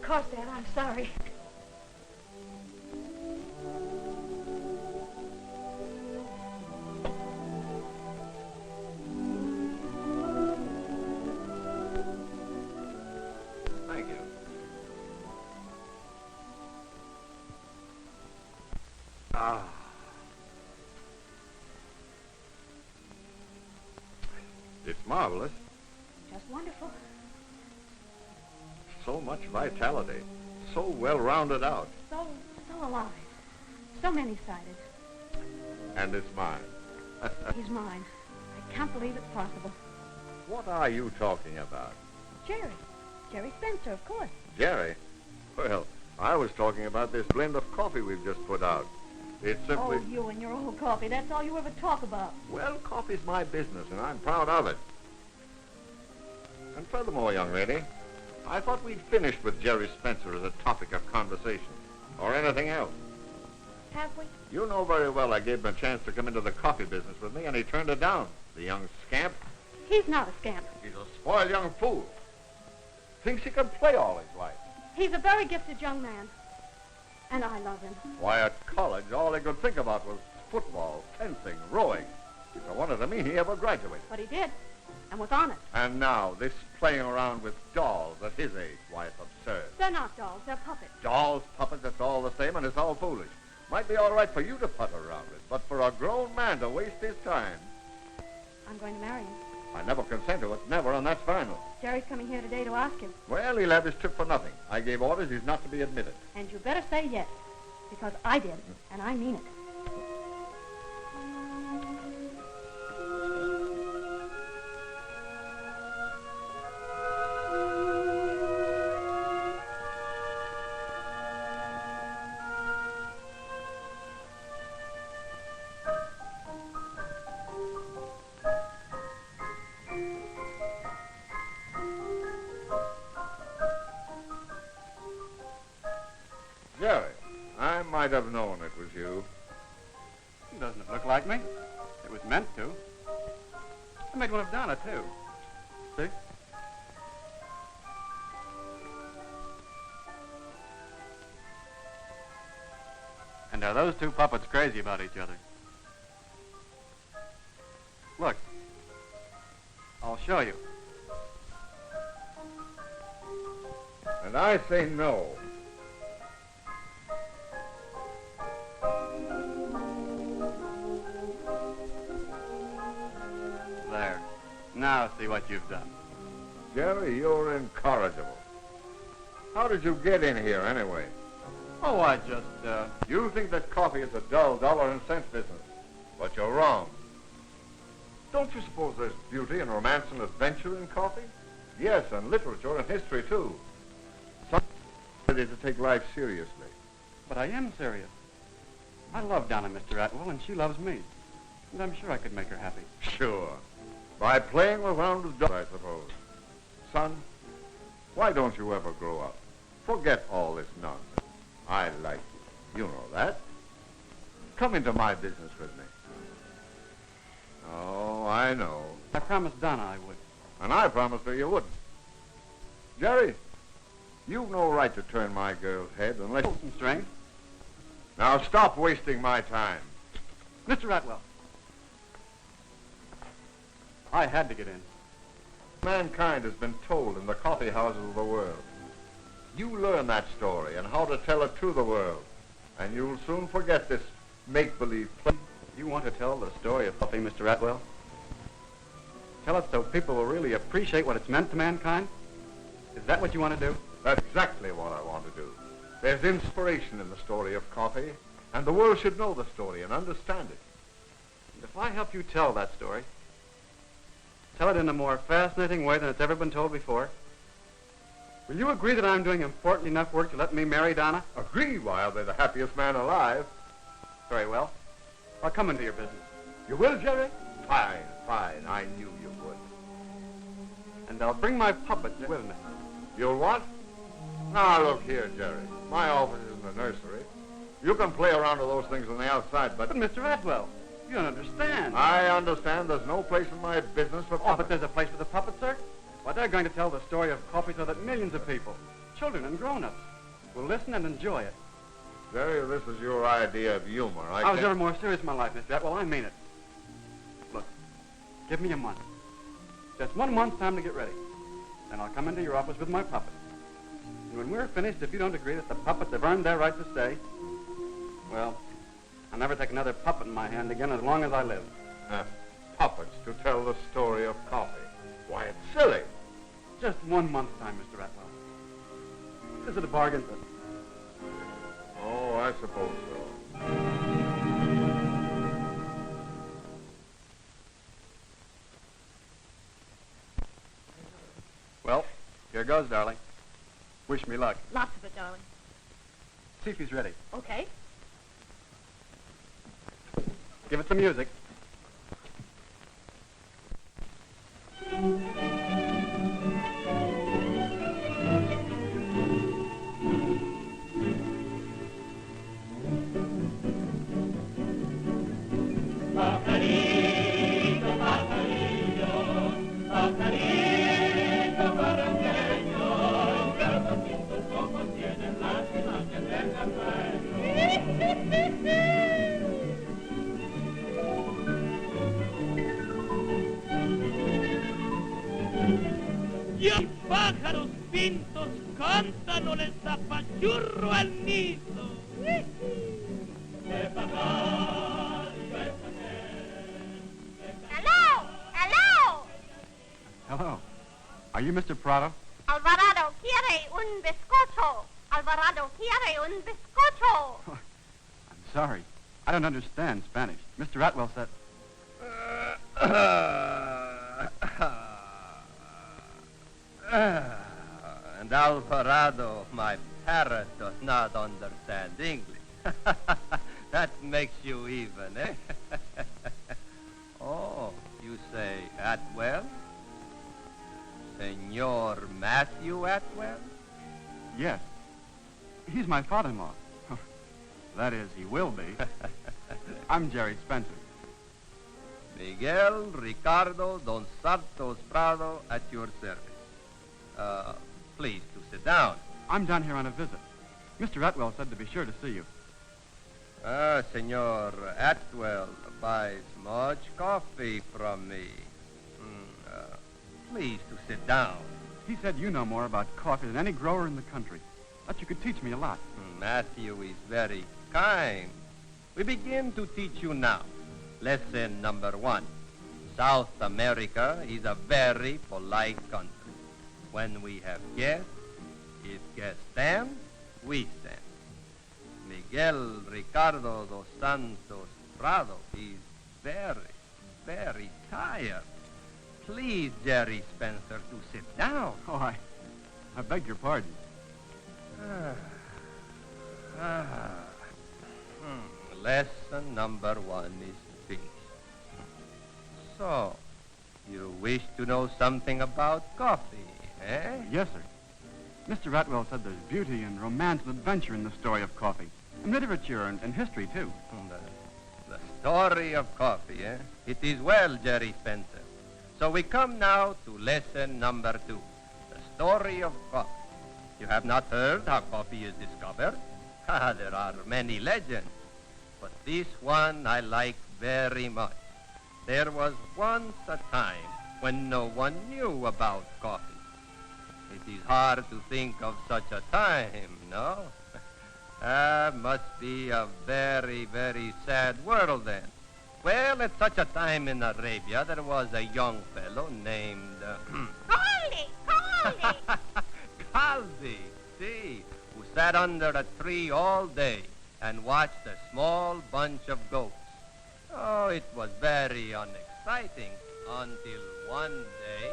course, Dad. I'm sorry. Thank you. Ah. It's marvelous. Just wonderful. So much vitality. So well rounded out. So alive. So many-sided. And it's mine. He's mine. I can't believe it's possible. What are you talking about? Jerry. Jerry Spencer, of course. Jerry? Well, I was talking about this blend of coffee we've just put out. It's simply... Oh, you and your old coffee. That's all you ever talk about. Well, coffee's my business, and I'm proud of it. And furthermore, young lady, I thought we'd finished with Jerry Spencer as a topic of conversation, or anything else. Have we? You know very well I gave him a chance to come into the coffee business with me, and he turned it down, the young scamp. He's not a scamp. He's a spoiled young fool. Thinks he can play all his life. He's a very gifted young man. And I love him. Why, at college, all he could think about was football, fencing, rowing. If I wanted to mean he ever graduated. But he did. And was honest. And now, this playing around with dolls at his age, why, it's absurd. They're not dolls. They're puppets. Dolls, puppets, it's all the same, and it's all foolish. Might be all right for you to putter around with, but for a grown man to waste his time. I'm going to marry him. I never consent to it, never, and that's final. Jerry's coming here today to ask him. Well, he'll have his trip for nothing. I gave orders he's not to be admitted. And you better say yes, because I did, and I mean it. Jerry, I might have known it was you. Doesn't it look like me? It was meant to. I made one of Donna, too. See? And are those two puppets crazy about each other? Look. I'll show you. And I say no. There. Now see what you've done. Jerry, you're incorrigible. How did you get in here, anyway? Oh, I just, You think that coffee is a dull dollar and cent business, but you're wrong. Don't you suppose there's beauty and romance and adventure in coffee? Yes, and literature and history, too. Somebody ready to take life seriously. But I am serious. I love Donna, Mr. Atwell, and she loves me. And I'm sure I could make her happy. Sure. By playing around with dolls, I suppose. Son, why don't you ever grow up? Forget all this nonsense. I like you. You know that. Come into my business with me. Oh, I know. I promised Donna I would. And I promised her you wouldn't. Jerry, you've no right to turn my girl's head unless... Pull some strings. Now stop wasting my time. Mr. Atwell. I had to get in. Mankind has been told in the coffee houses of the world. You learn that story and how to tell it to the world, and you'll soon forget this make-believe play. You want to tell the story of coffee, Mr. Atwell? Tell it so people will really appreciate what it's meant to mankind? Is that what you want to do? That's exactly what I want to do. There's inspiration in the story of coffee, and the world should know the story and understand it. And if I help you tell that story, tell it in a more fascinating way than it's ever been told before, will you agree that I'm doing important enough work to let me marry Donna? Agree? Why, I'll be the happiest man alive. Very well. I'll come into your business. You will, Jerry? Fine, fine. I knew you would. And I'll bring my puppets with me. You'll what? Now, look here, Jerry. My office is in the nursery. You can play around with those things on the outside, but... But, Mr. Atwell, you don't understand. I understand there's no place in my business for puppets. Oh, but there's a place for the puppets, sir. Why, they're going to tell the story of coffee so that millions of people, children and grown-ups will listen and enjoy it. Jerry, this is your idea of humor. I was never more serious in my life, Mr. Atwell. I mean it. Look, give me a month. Just 1 month's time to get ready. Then I'll come into your office with my puppet. And when we're finished, if you don't agree that the puppets have earned their right to stay, well, I'll never take another puppet in my hand again as long as I live. Puppets to tell the story of coffee. Why, it's silly. Just 1 month's time, Mr. Atwell. Is it a bargain? Oh, I suppose so. Well, here goes, darling. Wish me luck. Lots of it, darling. See if he's ready. Okay. Give it some music. Y los pájaros pintos cantan o les apachurro al nido. Hello! Hello! Hello. Are you Mr. Prado? Alvarado quiere un bizcocho. Alvarado quiere un bizcocho. I'm sorry. I don't understand Spanish. Mr. Atwell said... And Alvarado, my parrot, does not understand English. That makes you even, eh? Oh, you say Atwell? Senor Matthew Atwell? Yes. He's my father-in-law. That is, he will be. I'm Jerry Spencer. Miguel Ricardo Don Santos Prado at your service. Please to sit down. I'm down here on a visit. Mr. Atwell said to be sure to see you. Senor Atwell buys much coffee from me. Please to sit down. He said you know more about coffee than any grower in the country. That you could teach me a lot. Matthew is very kind. We begin to teach you now. Lesson number 1. South America is a very polite country. When we have guests, if guests stand, we stand. Miguel Ricardo dos Santos Prado is very, very tired. Please, Jerry Spencer, to sit down. Oh, I beg your pardon. Lesson number 1 is finished. So, you wish to know something about coffee, eh? Yes, sir. Mr. Atwell said there's beauty and romance and adventure in the story of coffee. And literature and history, too. The story of coffee, eh? It is well, Jerry Spencer. So we come now to lesson number 2, the story of coffee. You have not heard how coffee is discovered? There are many legends, but this one I like very much. There was once a time when no one knew about coffee. It is hard to think of such a time, no? Must be a very, very sad world then. Well, at such a time in Arabia, there was a young fellow named... Caldi! Caldi, see, who sat under a tree all day and watched a small bunch of goats. Oh, it was very unexciting until one day...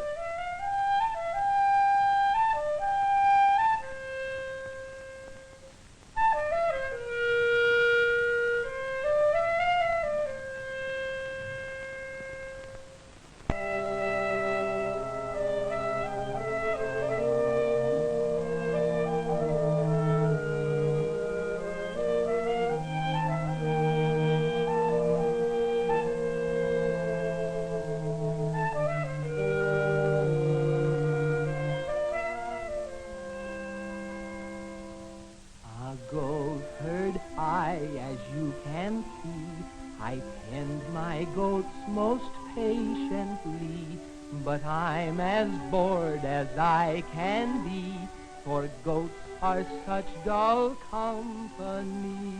herd I, as you can see. I tend my goats most patiently, but I'm as bored as I can be, for goats are such dull company.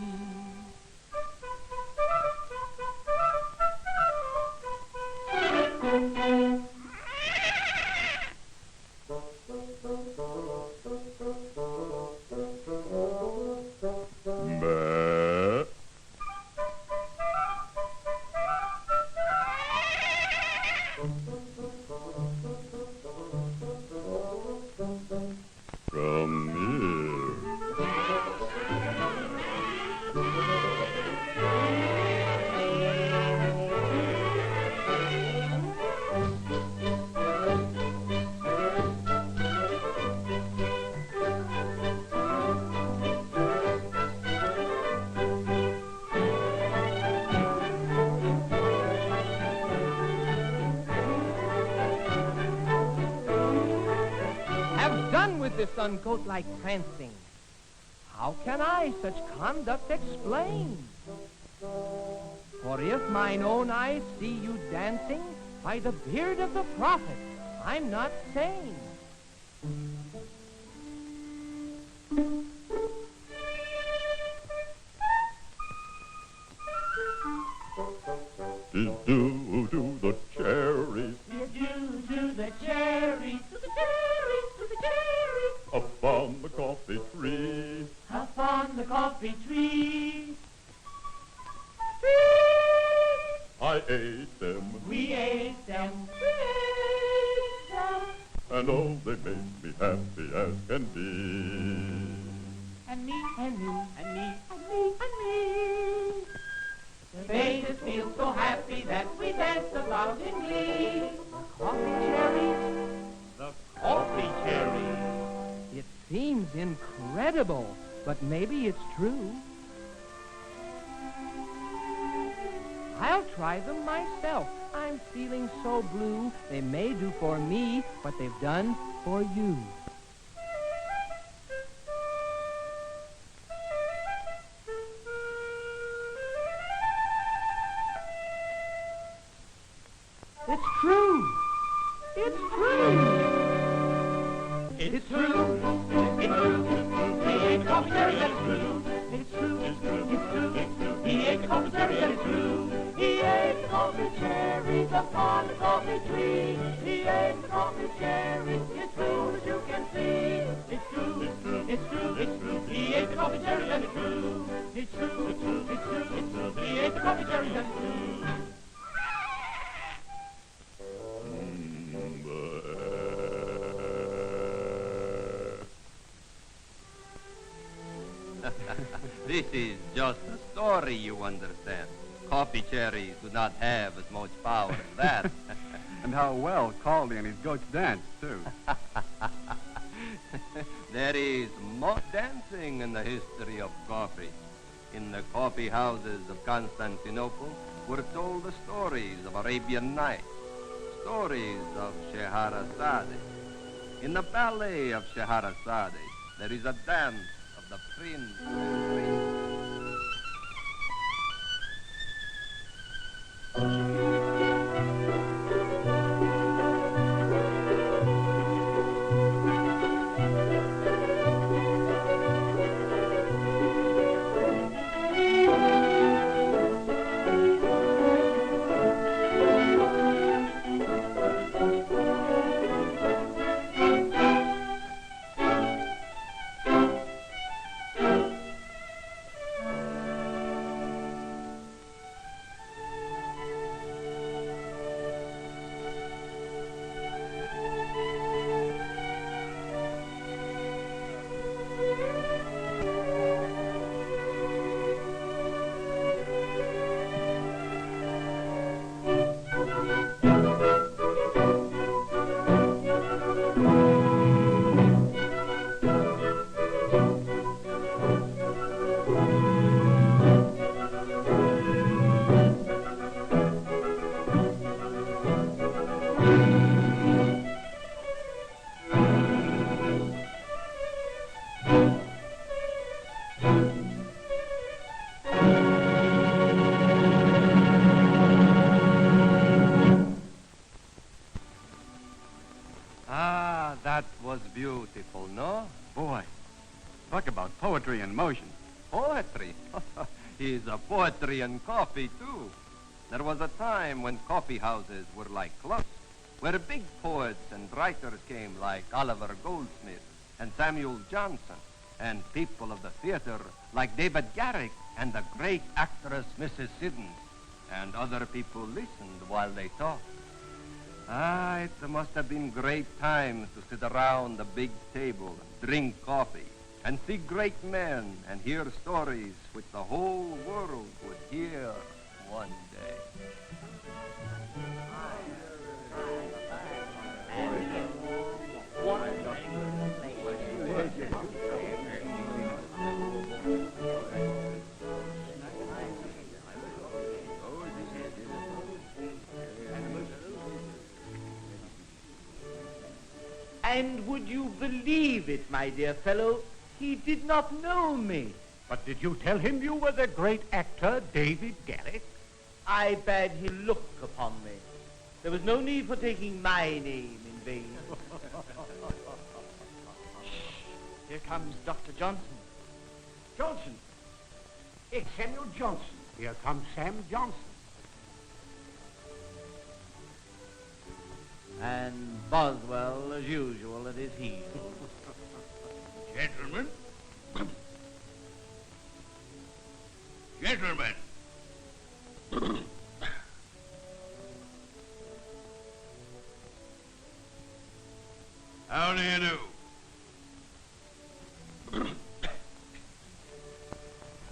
This ungoat-like prancing. How can I such conduct explain? For if mine own eyes see you dancing, by the beard of the prophet, I'm not sane. Do the cherries. Do the cherries. Do the cherries. Do the cherries. Up on the coffee tree. Up on the coffee tree. I ate them. We ate them. We ate them. And oh, they make me happy as can be. And me, and me, and me, and me, and me. They made us feel so happy that we danced about in glee. Coffee cherry? The coffee cherry. It seems incredible, but maybe it's true. I'll try them myself. I'm feeling so blue. They may do for me what they've done for you. It's true. It's true. It's true. It's true. He ate the coffee cherry and it's true. It's true. It's true. It's true. He ate the coffee cherry and it's true. He ate the coffee cherries upon the coffee tree. He ate the coffee cherries. It's true as you can see. It's true. It's true. It's true. It's true. He ate the coffee cherries and it's true. It's true. It's true. It's true. It's true. He ate the coffee cherries and it's true. This is just a story, you understand. Coffee cherries do not have as much power as that. And how well Caldy and his goats dance, too. There is much dancing in the history of coffee. In the coffee houses of Constantinople were told the stories of Arabian Nights, stories of Scheherazade. In the ballet of Scheherazade, there is a dance of the prince and princess. Talk about poetry in motion. Poetry? He's a poetry in coffee, too. There was a time when coffee houses were like clubs, where big poets and writers came like Oliver Goldsmith and Samuel Johnson, and people of the theater like David Garrick and the great actress Mrs. Siddons, and other people listened while they talked. Ah, it must have been great times to sit around the big table and drink coffee and see great men and hear stories which the whole world would hear one day. And would you believe it, my dear fellow, he did not know me. But did you tell him you were the great actor, David Garrick? I bade him look upon me. There was no need for taking my name in vain. Here comes Dr. Johnson. Johnson. It's Samuel Johnson. Here comes Sam Johnson. And Boswell, as usual, at his heels. Gentlemen. Gentlemen. How do you do?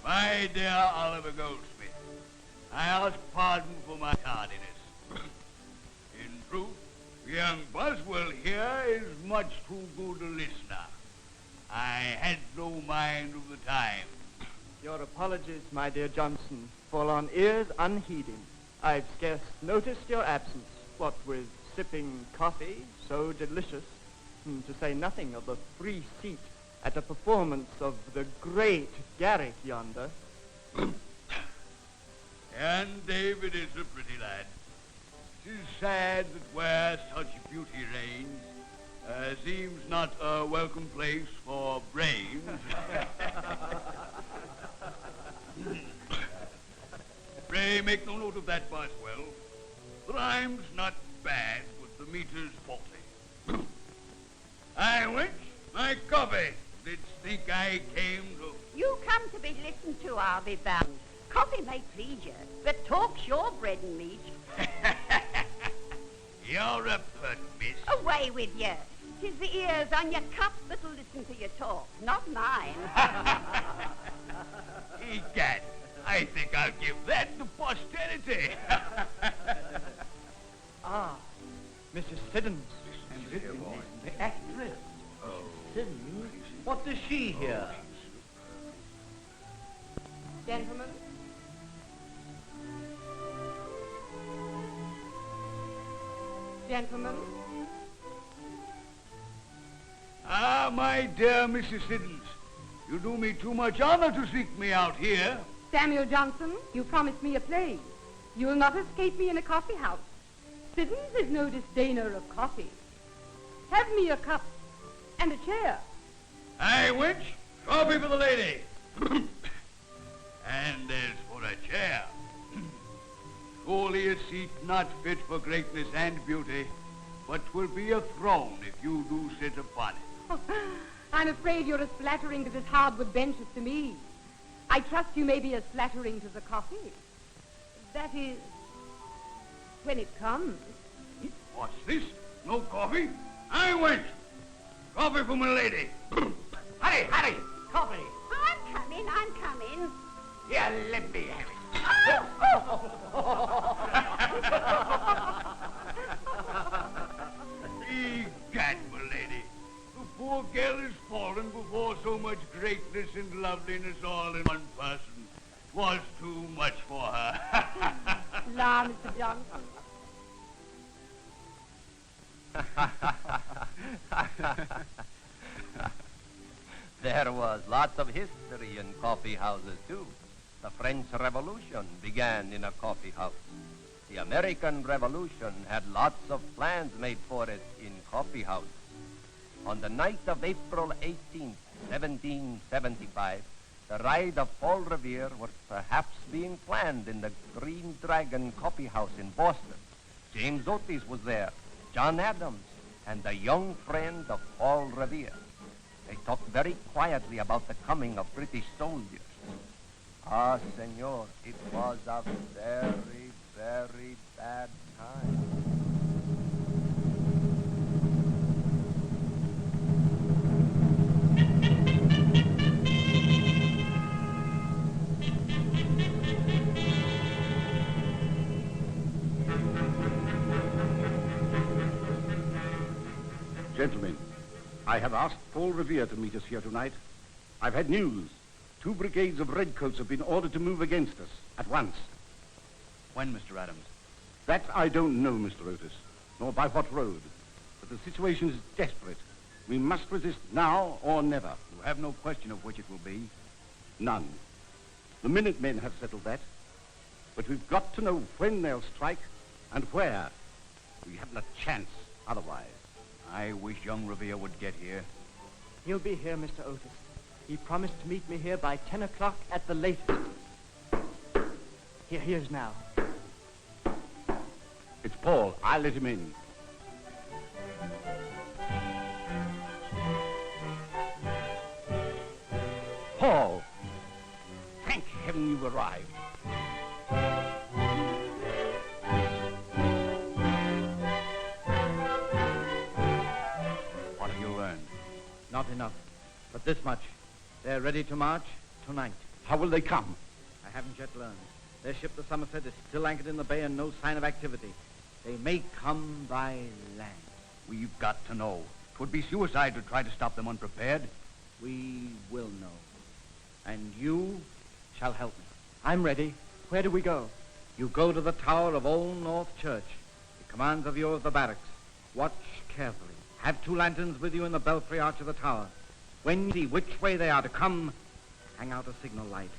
My dear Oliver Goldsmith, I ask pardon for my tardiness. In truth, young Boswell here is much too good a listener. I had no mind of the time. Your apologies, my dear Johnson, fall on ears unheeding. I've scarce noticed your absence, what with sipping coffee so delicious, to say nothing of the free seat at a performance of the great Garrick yonder. And David is a pretty lad. 'Tis sad that where such beauty reigns, seems not a welcome place for brains. Pray make no note of that, Boswell. The rhyme's not bad, but the meter's faulty. I went my coffee. Didst think I came to... You come to be listened to, I'll be bound. Coffee may please you, but talk's your bread and meat. You're a pert miss. Away with you. 'Tis the ears on your cup that'll listen to your talk, not mine. Egad, I think I'll give that to posterity. Ah, Mrs. Siddons. The actress. Siddons? What does she hear? Gentlemen. Gentlemen. Ah, my dear Mrs. Siddons, you do me too much honor to seek me out here. Samuel Johnson, you promised me a play. You'll not escape me in a coffee house. Siddons is no disdainer of coffee. Have me a cup and a chair. Aye, wench, coffee for the lady. And as for a chair, surely a seat not fit for greatness and beauty, but 'twill be a throne if you do sit upon it. I'm afraid you're as flattering to this hardwood bench as to me. I trust you may be as flattering to the coffee. That is, when it comes. What's this? No coffee? I went. Coffee for my lady. Hurry, hurry! Coffee! I'm coming. Here, let me have it. Egad, my lady. The poor girl has fallen before so much greatness and loveliness all in one person. 'Twas too much for her. La, Mr. Johnson. There was lots of history in coffee houses, too. The French Revolution began in a coffee house. The American Revolution had lots of plans made for it in coffee houses. On the night of April 18th, 1775, the ride of Paul Revere was perhaps being planned in the Green Dragon Coffee House in Boston. James Otis was there, John Adams, and a young friend of Paul Revere. They talked very quietly about the coming of British soldiers. Ah, senor, it was a very, very bad time. Gentlemen, I have asked Paul Revere to meet us here tonight. I've had news. 2 brigades of redcoats have been ordered to move against us at once. When, Mr. Adams? That I don't know, Mr. Otis, nor by what road. But the situation is desperate. We must resist now or never. You have no question of which it will be. None. The Minutemen have settled that. But we've got to know when they'll strike and where. We haven't a chance otherwise. I wish young Revere would get here. He'll be here, Mr. Otis. He promised to meet me here by 10 o'clock at the latest. Here he is now. It's Paul. I'll let him in. Paul! Thank heaven you've arrived. What have you learned? Not enough, but this much. They're ready to march tonight. How will they come? I haven't yet learned. Their ship, the Somerset, is still anchored in the bay and no sign of activity. They may come by land. We've got to know. 'Twould be suicide to try to stop them unprepared. We will know. And you shall help me. I'm ready. Where do we go? You go to the tower of Old North Church. The commands of you of the barracks. Watch carefully. Have 2 lanterns with you in the belfry arch of the tower. When you see which way they are to come, hang out a signal light.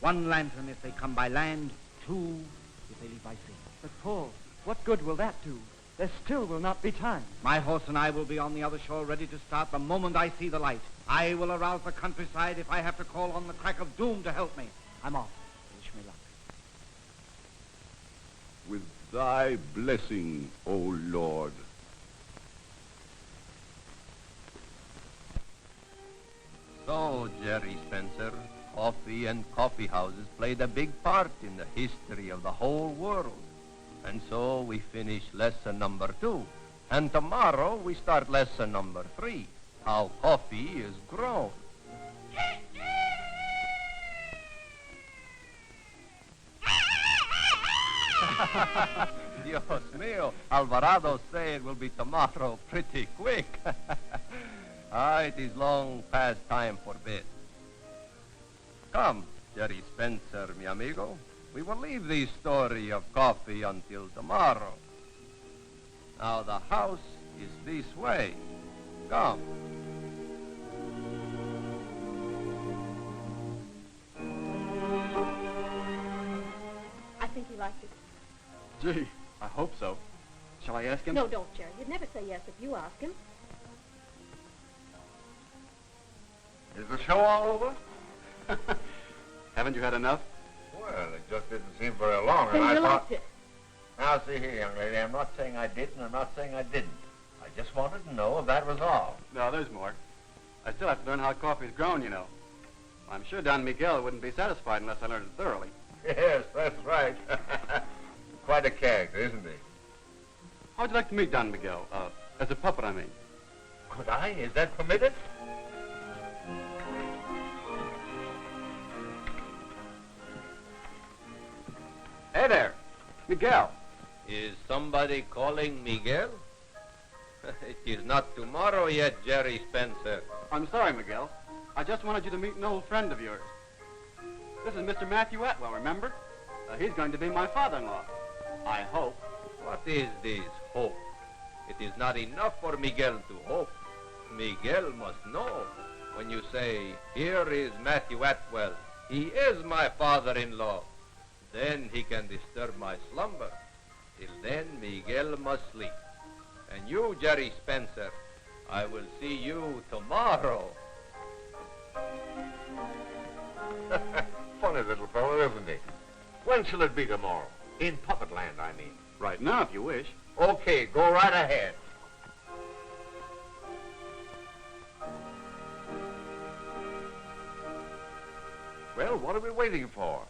1 lantern if they come by land, 2 if they leave by sea. But, Paul, what good will that do? There still will not be time. My horse and I will be on the other shore ready to start the moment I see the light. I will arouse the countryside if I have to call on the crack of doom to help me. I'm off. Wish me luck. With thy blessing, O Lord. So, Jerry Spencer, coffee and coffee houses played a big part in the history of the whole world. And so we finish lesson number 2. And tomorrow we start lesson number 3, how coffee is grown. Dios mío, Alvarado say it will be tomorrow pretty quick. It is long past time for bed. Come, Jerry Spencer, mi amigo. We will leave the story of coffee until tomorrow. Now the house is this way. Come. I think he liked it. Gee, I hope so. Shall I ask him? No, don't, Jerry. He'd never say yes if you ask him. Is the show all over? Haven't you had enough? Well, it just didn't seem very long, Then and I you thought... liked it. Now, see here, young lady, I'm not saying I did, and I'm not saying I didn't. I just wanted to know if that was all. No, there's more. I still have to learn how coffee is grown, you know. I'm sure Don Miguel wouldn't be satisfied unless I learned it thoroughly. Yes, that's right. Quite a character, isn't he? How'd you like to meet Don Miguel? As a puppet, I mean. Could I? Is that permitted? Hey there, Miguel. Is somebody calling Miguel? It is not tomorrow yet, Jerry Spencer. I'm sorry, Miguel. I just wanted you to meet an old friend of yours. This is Mr. Matthew Atwell, remember? He's going to be my father-in-law. I hope. What is this hope? It is not enough for Miguel to hope. Miguel must know. When you say, here is Matthew Atwell, he is my father-in-law, then he can disturb my slumber. Till then, Miguel must sleep. And you, Jerry Spencer, I will see you tomorrow. When shall it be tomorrow? In Puppet Land, I mean. Right now, if you wish. Okay, go right ahead. Well, what are we waiting for?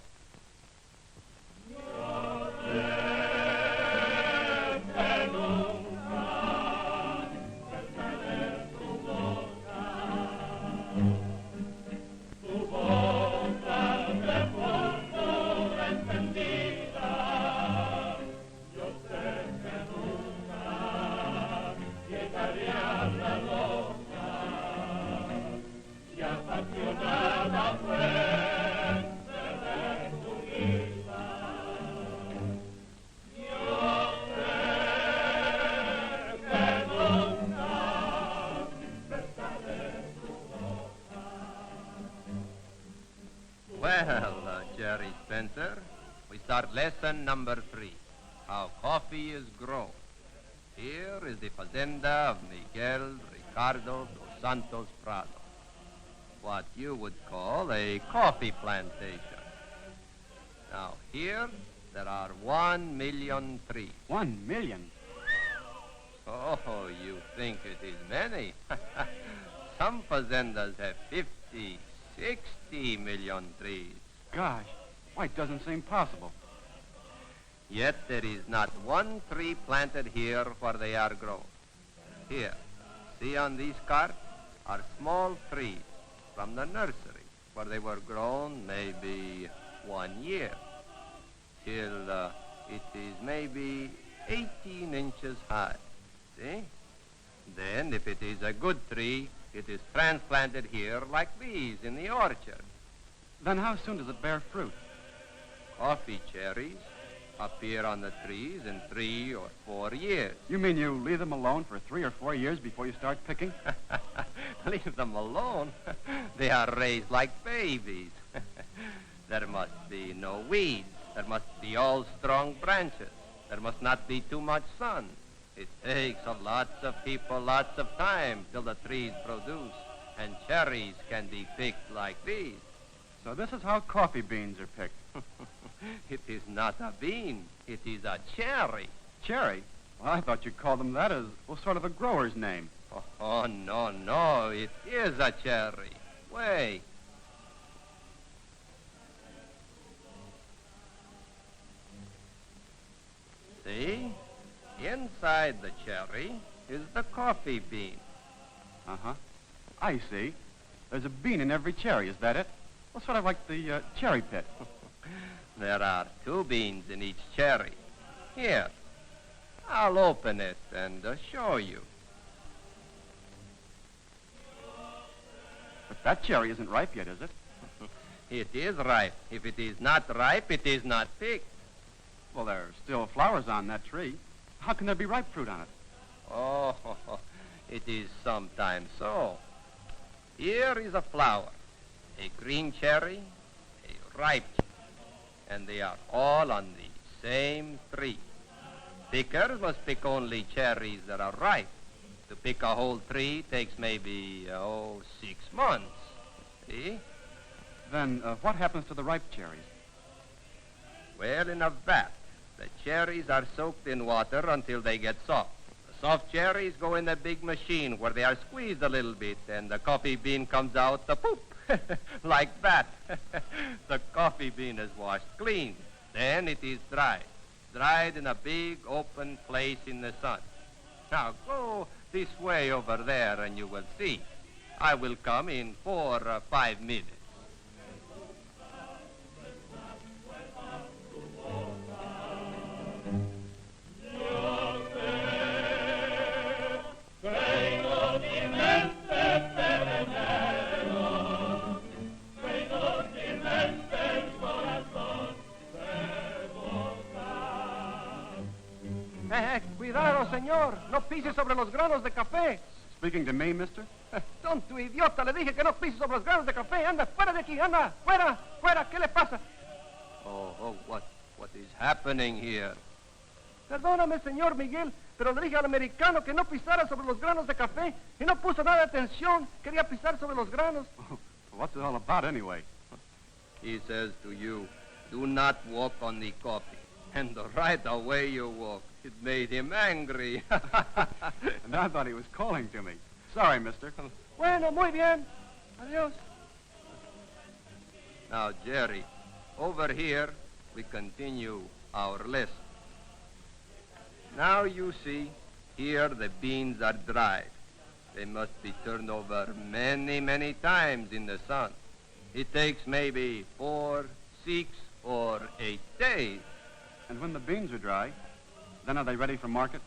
Well, Jerry Spencer, we start lesson number 3, how coffee is grown. Here is the fazenda of Miguel Ricardo dos Santos Prado, what you would call a coffee plantation. Now, here there are 1 million trees. 1 million? Oh, you think it is many? Some fazendas have 50, 60 million trees. Gosh, why, it doesn't seem possible. Yet there is not one tree planted here where they are grown. Here, see on these carts are small trees from the nursery where they were grown maybe 1 year till it is maybe 18 inches high. See? Then, if it is a good tree, it is transplanted here like these in the orchard. Then how soon does it bear fruit? Coffee cherries appear on the trees in 3 or 4 years. You mean you leave them alone for 3 or 4 years before you start picking? Leave them alone? They are raised like babies. There must be no weeds. There must be all strong branches. There must not be too much sun. It takes lots of people, lots of time till the trees produce, and cherries can be picked like these. So this is how coffee beans are picked. It is not a bean. It is a cherry. Cherry? Well, I thought you'd call them that as, well, sort of a grower's name. Oh, no. It is a cherry. Wait. See? Inside the cherry is the coffee bean. Uh-huh. I see. There's a bean in every cherry, is that it? Well, sort of like the cherry pit. There are 2 beans in each cherry. Here, I'll open it and show you. But that cherry isn't ripe yet, is it? It is ripe. If it is not ripe, it is not picked. Well, there are still flowers on that tree. How can there be ripe fruit on it? Oh, it is sometimes so. Here is a flower, a green cherry, a ripe cherry, and they are all on the same tree. Pickers must pick only cherries that are ripe. To pick a whole tree takes maybe, 6 months. See? Then what happens to the ripe cherries? Well, in a vat, the cherries are soaked in water until they get soft. The soft cherries go in a big machine where they are squeezed a little bit, and the coffee bean comes out the poop, like that. The coffee bean is washed clean. Then it is dried in a big open place in the sun. Now go this way over there and you will see. I will come in 4 or 5 minutes. Cuidado, señor. No pise sobre los granos de café. Speaking to me, mister? Tonto idiota, le dije que no pise sobre los granos de café. Anda, fuera de aquí, anda. Fuera, fuera. ¿Qué le pasa? Oh, what is happening here? Perdóname, señor Miguel, pero le dije al americano que no pisara sobre los granos de café y no puso nada de atención. Quería pisar sobre los granos. What's it all about, anyway? He says to you, do not walk on the coffee. And right away you walk. It made him angry. And I thought he was calling to me. Sorry, mister. Bueno, muy bien. Adios. Now, Jerry, over here we continue our lesson. Now you see, here the beans are dried. They must be turned over many, many times in the sun. It takes maybe 4, 6, or 8 days. And when the beans are dry, then are they ready for market?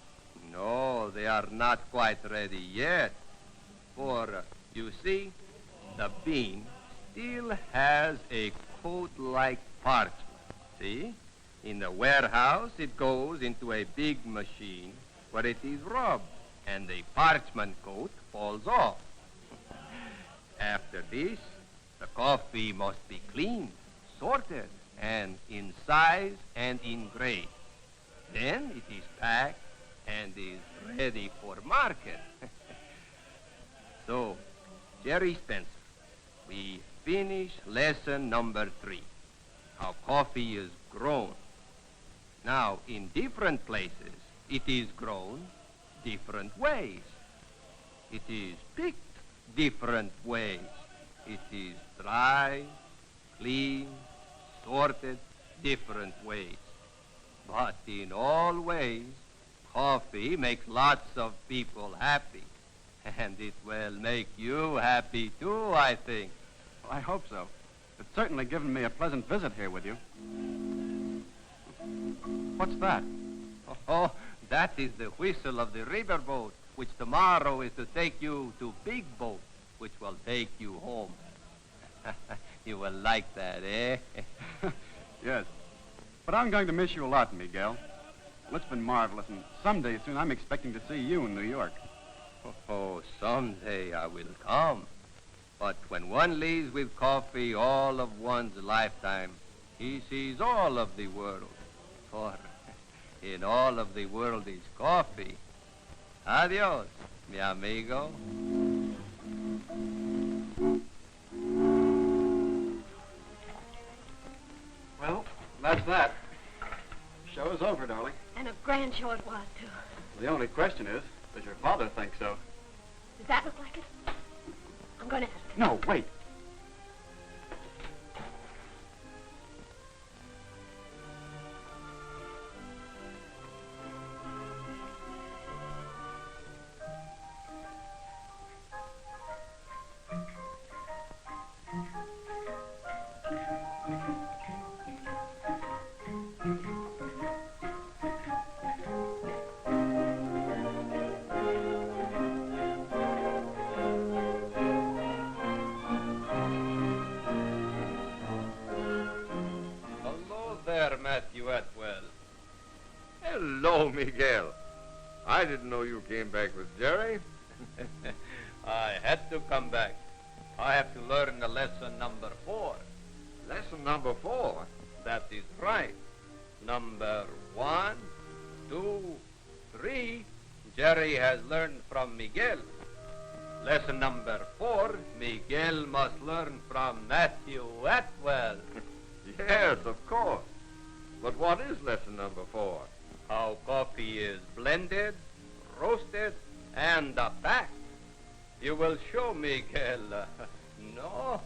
No, they are not quite ready yet. For, you see, the bean still has a coat like parchment. See? In the warehouse, it goes into a big machine where it is rubbed, and the parchment coat falls off. After this, the coffee must be cleaned, sorted, and in size and in grade. Then it is packed and is ready for market. So, Jerry Spencer, we finish lesson number 3, how coffee is grown. Now, in different places, it is grown different ways. It is picked different ways. It is dry, clean, sorted different ways. But in all ways, coffee makes lots of people happy. And it will make you happy, too, I think. Well, I hope so. It's certainly given me a pleasant visit here with you. What's that? Oh, that is the whistle of the riverboat, which tomorrow is to take you to Big Boat, which will take you home. You will like that, eh? Yes. But I'm going to miss you a lot, Miguel. Well, it's been marvelous, and someday soon I'm expecting to see you in New York. Oh, someday I will come. But when one leaves with coffee all of one's lifetime, he sees all of the world. For in all of the world is coffee. Adios, mi amigo. Well, that's that. Show's over, darling. And a grand show it was, too. The only question is, does your father think so? Does that look like it? I'm going to ask him. No, wait. Matthew Atwell. Hello, Miguel. I didn't know you came back with Jerry. I had to come back. I have to learn the lesson number 4. Lesson number 4? That is right. Number 1, 2, 3, Jerry has learned from Miguel. Lesson number 4, Miguel must learn from Matthew Atwell. Yes, of course. But what is lesson number 4? How coffee is blended, roasted, and packed. You will show Miguel, no?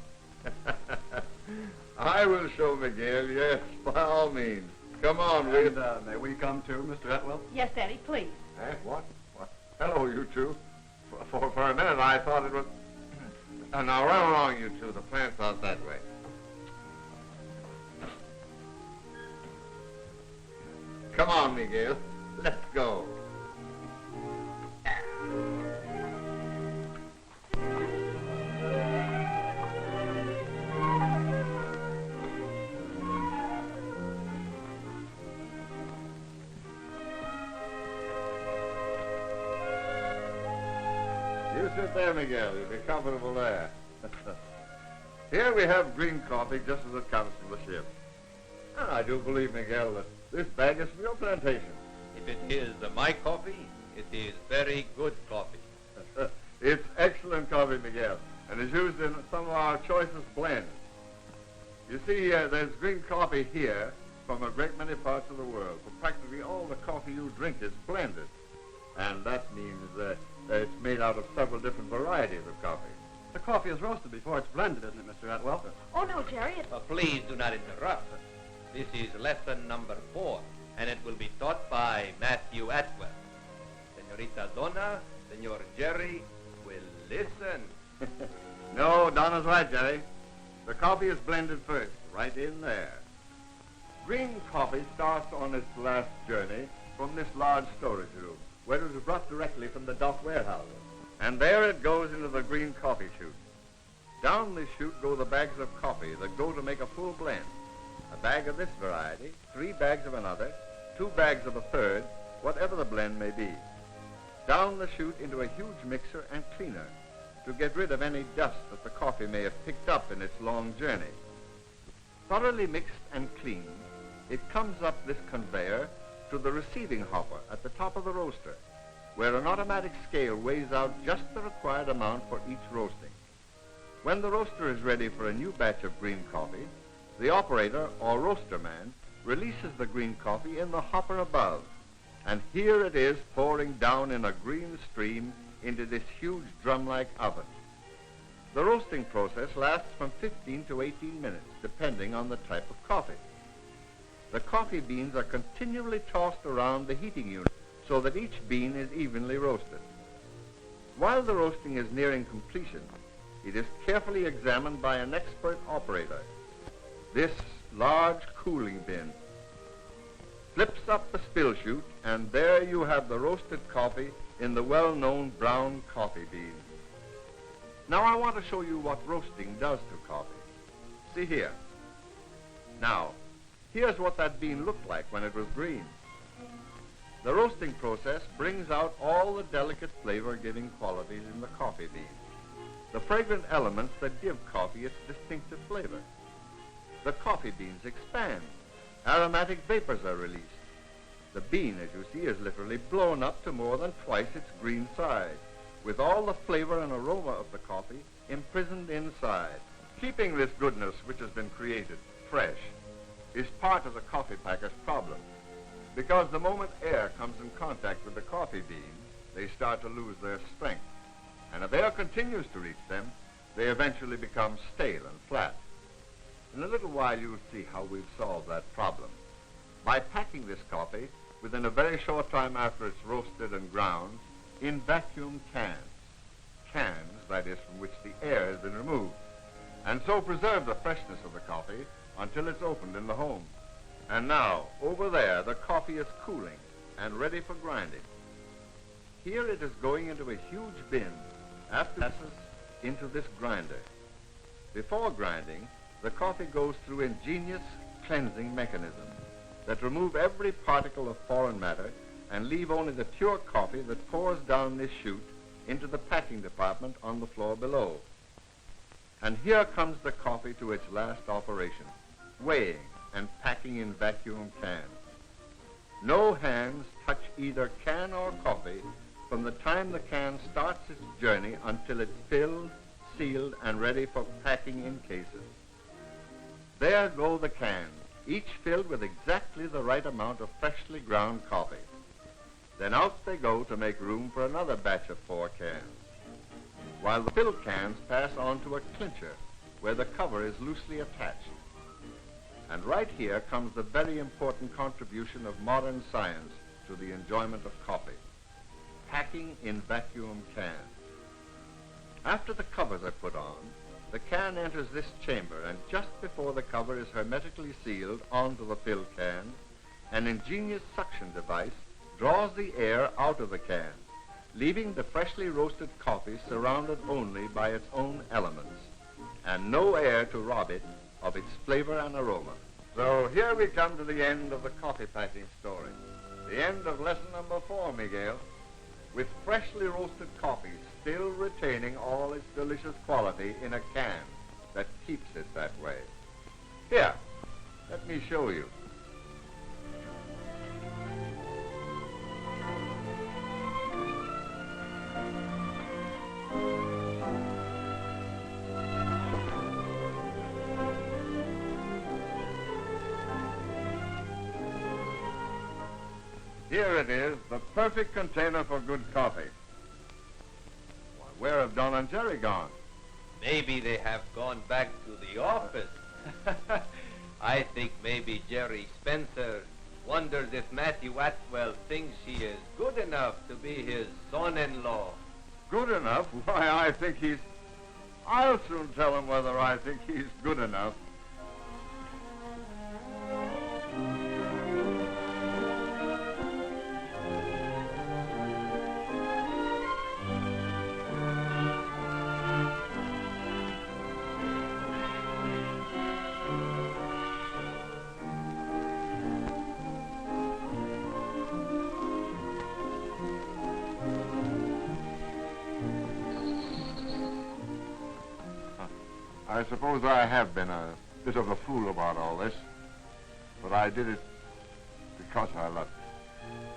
I will show Miguel, yes, by all means. Come on, And, may we come too, Mr. Atwell? Yes, Daddy, please. Eh, what? Hello, you two. For a minute, I thought it was... now, run along, you two. The plant's out that way. Come on, Miguel. Let's go. You sit there, Miguel. You'll be comfortable there. Here we have green coffee just as it comes from the ship. And I do believe, Miguel, that this bag is from your plantation. If it is my coffee, it is very good coffee. It's excellent coffee, Miguel, and is used in some of our choicest blends. You see, there's green coffee here from a great many parts of the world. For practically all the coffee you drink is blended. And that means that it's made out of several different varieties of coffee. The coffee is roasted before it's blended, isn't it, Mr. Atwell? Oh, no, Jerry, it's... Please do not interrupt. This is lesson number 4, and it will be taught by Matthew Atwell. Senorita Donna, Senor Jerry will listen. No, Donna's right, Jerry. The coffee is blended first, right in there. Green coffee starts on its last journey from this large storage room, where it was brought directly from the dock warehouse. And there it goes into the green coffee chute. Down this chute go the bags of coffee that go to make a full blend. A bag of this variety, 3 bags of another, 2 bags of a third, whatever the blend may be. Down the chute into a huge mixer and cleaner to get rid of any dust that the coffee may have picked up in its long journey. Thoroughly mixed and cleaned, it comes up this conveyor to the receiving hopper at the top of the roaster, where an automatic scale weighs out just the required amount for each roasting. When the roaster is ready for a new batch of green coffee, the operator or roaster man releases the green coffee in the hopper above, and here it is pouring down in a green stream into this huge drum-like oven. The roasting process lasts from 15 to 18 minutes, depending on the type of coffee. The coffee beans are continually tossed around the heating unit so that each bean is evenly roasted. While the roasting is nearing completion, it is carefully examined by an expert operator. This large cooling bin flips up the spill chute, and there you have the roasted coffee in the well-known brown coffee bean. Now I want to show you what roasting does to coffee. See here. Now, here's what that bean looked like when it was green. The roasting process brings out all the delicate flavor-giving qualities in the coffee bean, the fragrant elements that give coffee its distinctive flavor. The coffee beans expand. Aromatic vapors are released. The bean, as you see, is literally blown up to more than twice its green size, with all the flavor and aroma of the coffee imprisoned inside. Keeping this goodness which has been created fresh is part of the coffee packer's problem, because the moment air comes in contact with the coffee beans, they start to lose their strength. And if air continues to reach them, they eventually become stale and flat. In a little while, you'll see how we've solved that problem. By packing this coffee within a very short time after it's roasted and ground in vacuum cans. Cans, that is, from which the air has been removed. And so preserve the freshness of the coffee until it's opened in the home. And now, over there, the coffee is cooling and ready for grinding. Here it is going into a huge bin after it passes into this grinder. Before grinding, the coffee goes through ingenious cleansing mechanisms that remove every particle of foreign matter and leave only the pure coffee that pours down this chute into the packing department on the floor below. And here comes the coffee to its last operation, weighing and packing in vacuum cans. No hands touch either can or coffee from the time the can starts its journey until it's filled, sealed, and ready for packing in cases. There go the cans, each filled with exactly the right amount of freshly ground coffee. Then out they go to make room for another batch of 4 cans, while the filled cans pass on to a clincher where the cover is loosely attached. And right here comes the very important contribution of modern science to the enjoyment of coffee: packing in vacuum cans. After the covers are put on, the can enters this chamber, and just before the cover is hermetically sealed onto the filled can, an ingenious suction device draws the air out of the can, leaving the freshly roasted coffee surrounded only by its own elements, and no air to rob it of its flavor and aroma. So here we come to the end of the coffee packing story, the end of lesson number 4, Miguel, with freshly roasted coffee still retaining all its delicious quality in a can that keeps it that way. Here, let me show you. Here it is, the perfect container for good coffee. Why, where have Don and Jerry gone? Maybe they have gone back to the office. I think maybe Jerry Spencer wonders if Matthew Atwell thinks he is good enough to be his son-in-law. Good enough? Why, I think he's... I'll soon tell him whether I think he's good enough. I suppose I have been a bit of a fool about all this, but I did it because I loved it.